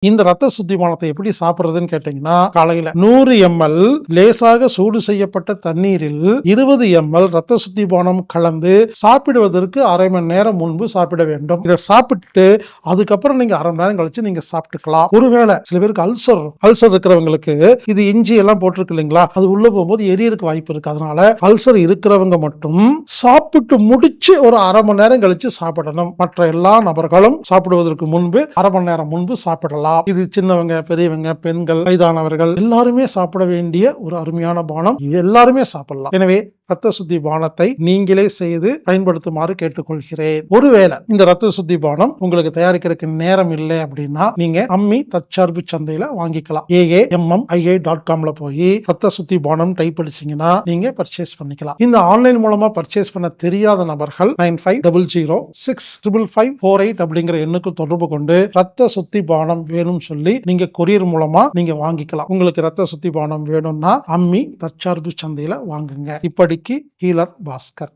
இந்த ரத்த சுத்திபானத்தை எப்படி சாப்பிடுறதுன்னு கேட்டீங்கன்னா, காலையில 100 ml லேசாக சூடு செய்யப்பட்ட தண்ணீரில் 20 ml ரத்த சுத்திபானம் கலந்து சாப்பிடுவதற்கு அரை மணி நேரம் முன்பு சாப்பிட வேண்டும். இதை சாப்பிட்டு அதுக்கப்புறம் நீங்க அரை மணி நேரம் கழிச்சு நீங்க சாப்பிட்டுக்கலாம். ஒருவேளை சில பேருக்கு அல்சர் இருக்கிறவங்களுக்கு இது இஞ்சி எல்லாம் போட்டிருக்கு இல்லைங்களா, அது உள்ள போகும்போது எரியறதுக்கு வாய்ப்பு இருக்கு. அதனால அல்சர் இருக்கிறவங்க மட்டும் சாப்பிட்டு முடிச்சு ஒரு அரை மணி நேரம் கழிச்சு சாப்பிடணும். மற்ற எல்லா நபர்களும் சாப்பிடுவதற்கு முன்பு அரை மணி நேரம் முன்பு சாப்பிடலாம். இது சின்னவங்க, பெரியவங்க, பெண்கள், வயதானவர்கள் எல்லாருமே சாப்பிட வேண்டிய ஒரு அருமையான பானம். எல்லாருமே சாப்பிடலாம். எனவே ரத்த சுத்தி பானத்தை நீங்களே செய்து பயன்படுத்துமாறு கேட்டுக்கொள்கிறேன். ஒருவேளை இந்த ரத்த சுத்தி பானம் உங்களுக்கு தயாரிக்கிறதுக்கு நேரம் இல்லை அப்படின்னா நீங்க அம்மி தற்சார்பு சந்தையில வாங்கிக்கலாம். AAMMIA.comல போய் ரத்த சுத்தி பானம் டைப் அடிச்சீங்கன்னா நீங்க பர்ச்சேஸ் பண்ணிக்கலாம். இந்த ஆன்லைன் மூலமா பர்ச்சேஸ் பண்ண தெரியாத நபர்கள் 9500655548 அப்படிங்கிற எண்ணுக்கு தொடர்பு கொண்டு ரத்த சுத்தி பானம் வேணும் சொல்லி நீங்க கொரியர் மூலமா நீங்க வாங்கிக்கலாம். உங்களுக்கு ரத்த சுத்தி பானம் வேணும்னா அம்மி தற்சார்பு சந்தையில வாங்குங்க. இப்படிக்கு ஹீலர் பாஸ்கர்.